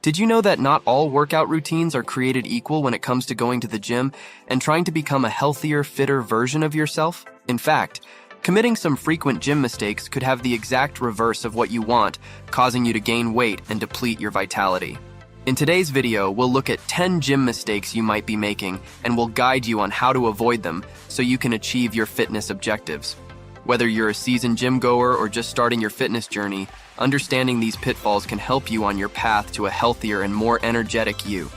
Did you know that not all workout routines are created equal when it comes to going to the gym and trying to become a healthier, fitter version of yourself? In fact, committing some frequent gym mistakes could have the exact reverse of what you want, causing you to gain weight and deplete your vitality. In today's video, we'll look at 10 gym mistakes you might be making, and we'll guide you on how to avoid them so you can achieve your fitness objectives. Whether you're a seasoned gym goer or just starting your fitness journey, understanding these pitfalls can help you on your path to a healthier and more energetic you.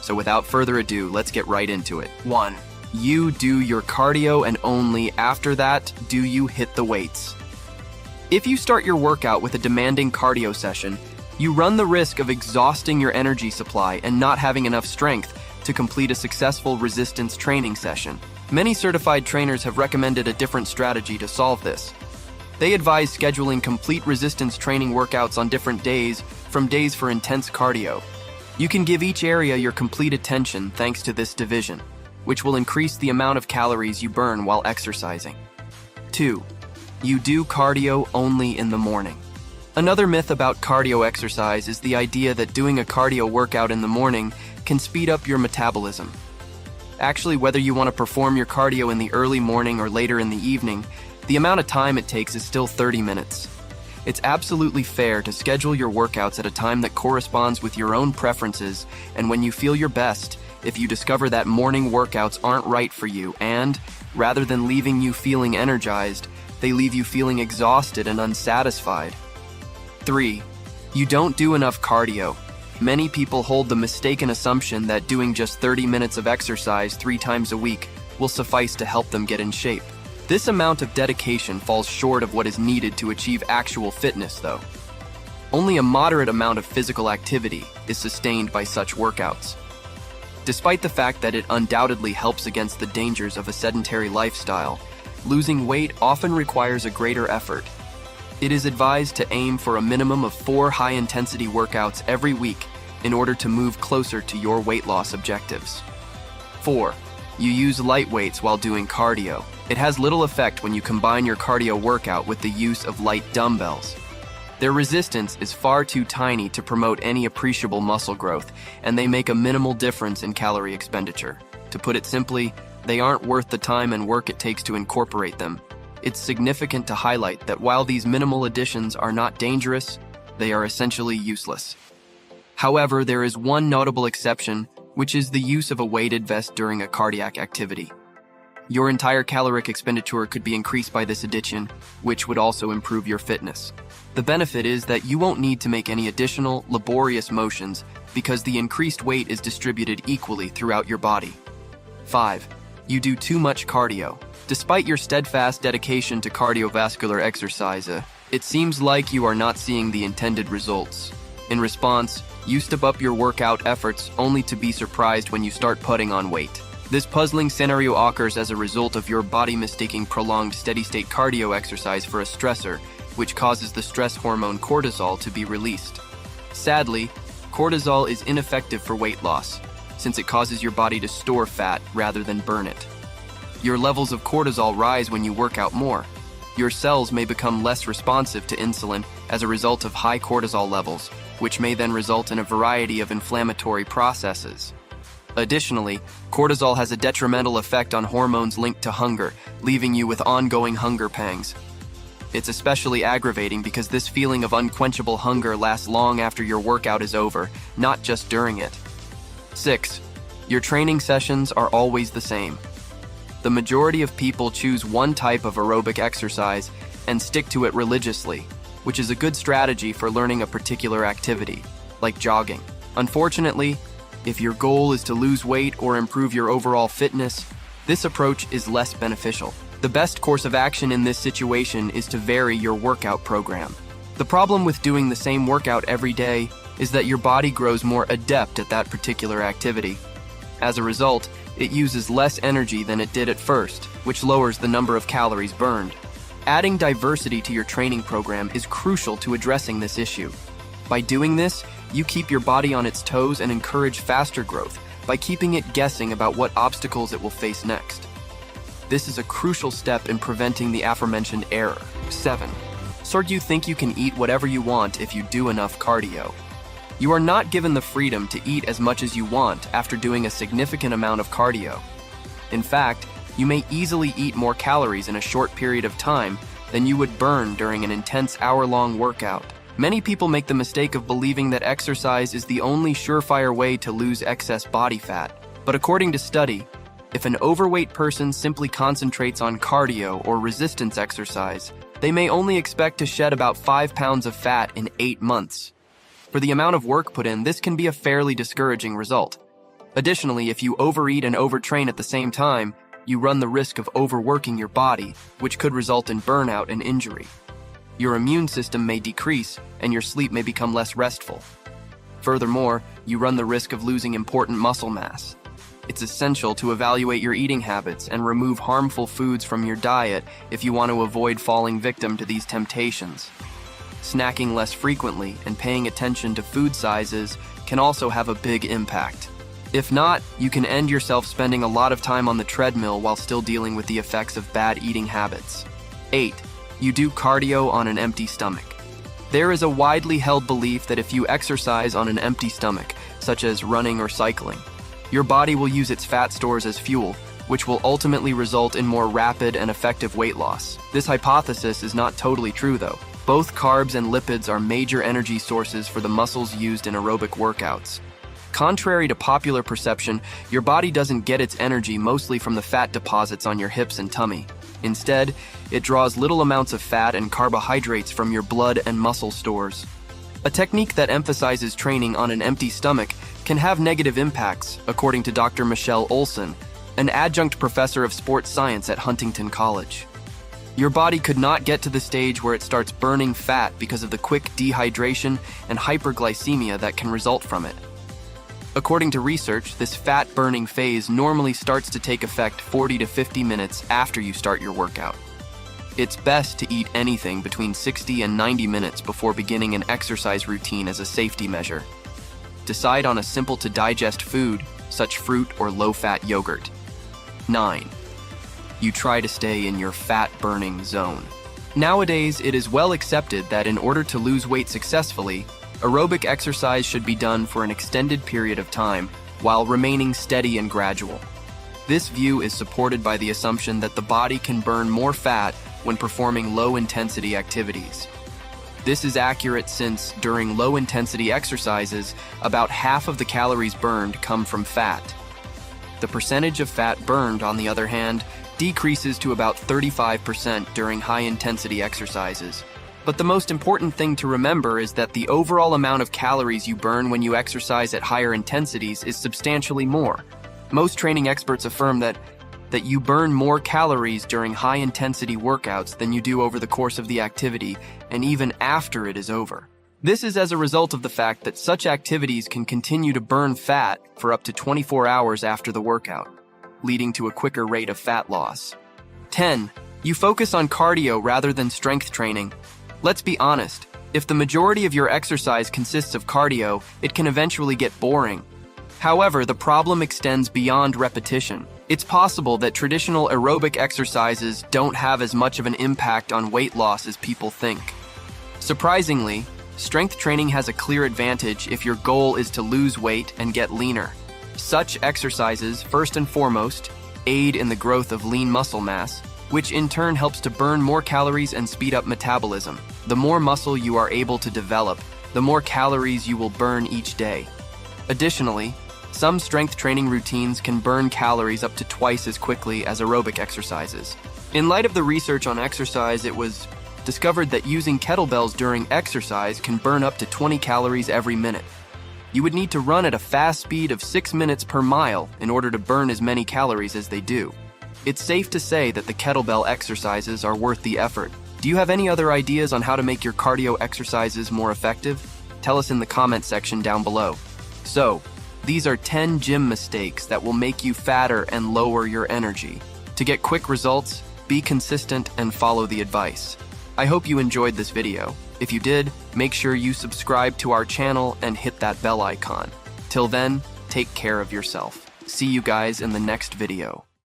So without further ado, let's get right into it. 1. You do your cardio, and only after that do you hit the weights. If you start your workout with a demanding cardio session, you run the risk of exhausting your energy supply and not having enough strength to complete a successful resistance training session. Many certified trainers have recommended a different strategy to solve this. They advise scheduling complete resistance training workouts on different days, from days for intense cardio. You can give each area your complete attention thanks to this division, which will increase the amount of calories you burn while exercising. 2. You do cardio only in the morning. Another myth about cardio exercise is the idea that doing a cardio workout in the morning can speed up your metabolism. Actually, whether you want to perform your cardio in the early morning or later in the evening, the amount of time it takes is still 30 minutes. It's absolutely fair to schedule your workouts at a time that corresponds with your own preferences and when you feel your best. If you discover that morning workouts aren't right for you and, rather than leaving you feeling energized, they leave you feeling exhausted and unsatisfied. 3. You don't do enough cardio. Many people hold the mistaken assumption that doing just 30 minutes of exercise 3 times a week will suffice to help them get in shape. This amount of dedication falls short of what is needed to achieve actual fitness, though. Only a moderate amount of physical activity is sustained by such workouts. Despite the fact that it undoubtedly helps against the dangers of a sedentary lifestyle, losing weight often requires a greater effort. It is advised to aim for a minimum of 4 high-intensity workouts every week in order to move closer to your weight loss objectives. 4. You use light weights while doing cardio. It has little effect when you combine your cardio workout with the use of light dumbbells. Their resistance is far too tiny to promote any appreciable muscle growth, and they make a minimal difference in calorie expenditure. To put it simply, they aren't worth the time and work it takes to incorporate them. It's significant to highlight that while these minimal additions are not dangerous, they are essentially useless. However, there is one notable exception, which is the use of a weighted vest during a cardiac activity. Your entire caloric expenditure could be increased by this addition, which would also improve your fitness. The benefit is that you won't need to make any additional, laborious motions because the increased weight is distributed equally throughout your body. 5. You do too much cardio. Despite your steadfast dedication to cardiovascular exercise, it seems like you are not seeing the intended results. In response, you step up your workout efforts only to be surprised when you start putting on weight. This puzzling scenario occurs as a result of your body mistaking prolonged steady-state cardio exercise for a stressor, which causes the stress hormone cortisol to be released. Sadly, cortisol is ineffective for weight loss, since it causes your body to store fat rather than burn it. Your levels of cortisol rise when you work out more. Your cells may become less responsive to insulin as a result of high cortisol levels, which may then result in a variety of inflammatory processes. Additionally, cortisol has a detrimental effect on hormones linked to hunger, leaving you with ongoing hunger pangs. It's especially aggravating because this feeling of unquenchable hunger lasts long after your workout is over, not just during it. 6. Your training sessions are always the same. The majority of people choose one type of aerobic exercise and stick to it religiously, which is a good strategy for learning a particular activity, like jogging. Unfortunately, if your goal is to lose weight or improve your overall fitness, this approach is less beneficial. The best course of action in this situation is to vary your workout program. The problem with doing the same workout every day is that your body grows more adept at that particular activity. As a result, it uses less energy than it did at first, which lowers the number of calories burned. Adding diversity to your training program is crucial to addressing this issue. By doing this, you keep your body on its toes and encourage faster growth by keeping it guessing about what obstacles it will face next. This is a crucial step in preventing the aforementioned error. 7. So do you think you can eat whatever you want if you do enough cardio? You are not given the freedom to eat as much as you want after doing a significant amount of cardio. In fact, you may easily eat more calories in a short period of time than you would burn during an intense hour-long workout. Many people make the mistake of believing that exercise is the only surefire way to lose excess body fat. But according to study, if an overweight person simply concentrates on cardio or resistance exercise, they may only expect to shed about 5 pounds of fat in 8 months. For the amount of work put in, this can be a fairly discouraging result. Additionally, if you overeat and overtrain at the same time, you run the risk of overworking your body, which could result in burnout and injury. Your immune system may decrease, and your sleep may become less restful. Furthermore, you run the risk of losing important muscle mass. It's essential to evaluate your eating habits and remove harmful foods from your diet if you want to avoid falling victim to these temptations. Snacking less frequently and paying attention to food sizes can also have a big impact. If not, you can end yourself spending a lot of time on the treadmill while still dealing with the effects of bad eating habits. 8. You do cardio on an empty stomach. There is a widely held belief that if you exercise on an empty stomach, such as running or cycling, your body will use its fat stores as fuel, which will ultimately result in more rapid and effective weight loss. This hypothesis is not totally true though. Both carbs and lipids are major energy sources for the muscles used in aerobic workouts. Contrary to popular perception, your body doesn't get its energy mostly from the fat deposits on your hips and tummy. Instead, it draws little amounts of fat and carbohydrates from your blood and muscle stores. A technique that emphasizes training on an empty stomach can have negative impacts, according to Dr. Michelle Olson, an adjunct professor of sports science at Huntington College. Your body could not get to the stage where it starts burning fat because of the quick dehydration and hyperglycemia that can result from it. According to research, this fat-burning phase normally starts to take effect 40 to 50 minutes after you start your workout. It's best to eat anything between 60 and 90 minutes before beginning an exercise routine as a safety measure. Decide on a simple-to-digest food, such fruit or low-fat yogurt. 9. You try to stay in your fat-burning zone. Nowadays, it is well accepted that in order to lose weight successfully, aerobic exercise should be done for an extended period of time while remaining steady and gradual. This view is supported by the assumption that the body can burn more fat when performing low-intensity activities. This is accurate since, during low-intensity exercises, about half of the calories burned come from fat. The percentage of fat burned, on the other hand, decreases to about 35% during high-intensity exercises. But the most important thing to remember is that the overall amount of calories you burn when you exercise at higher intensities is substantially more. Most training experts affirm that you burn more calories during high-intensity workouts than you do over the course of the activity, and even after it is over. This is as a result of the fact that such activities can continue to burn fat for up to 24 hours after the workout, leading to a quicker rate of fat loss. 10. You focus on cardio rather than strength training. Let's be honest, if the majority of your exercise consists of cardio, it can eventually get boring. However, the problem extends beyond repetition. It's possible that traditional aerobic exercises don't have as much of an impact on weight loss as people think. Surprisingly, strength training has a clear advantage if your goal is to lose weight and get leaner. Such exercises, first and foremost, aid in the growth of lean muscle mass, which in turn helps to burn more calories and speed up metabolism. The more muscle you are able to develop, the more calories you will burn each day. Additionally, some strength training routines can burn calories up to twice as quickly as aerobic exercises. In light of the research on exercise, it was discovered that using kettlebells during exercise can burn up to 20 calories every minute. You would need to run at a fast speed of 6 minutes per mile in order to burn as many calories as they do. It's safe to say that the kettlebell exercises are worth the effort. Do you have any other ideas on how to make your cardio exercises more effective? Tell us in the comment section down below. So, these are 10 gym mistakes that will make you fatter and lower your energy. To get quick results, be consistent and follow the advice. I hope you enjoyed this video. If you did, make sure you subscribe to our channel and hit that bell icon. Till then, take care of yourself. See you guys in the next video.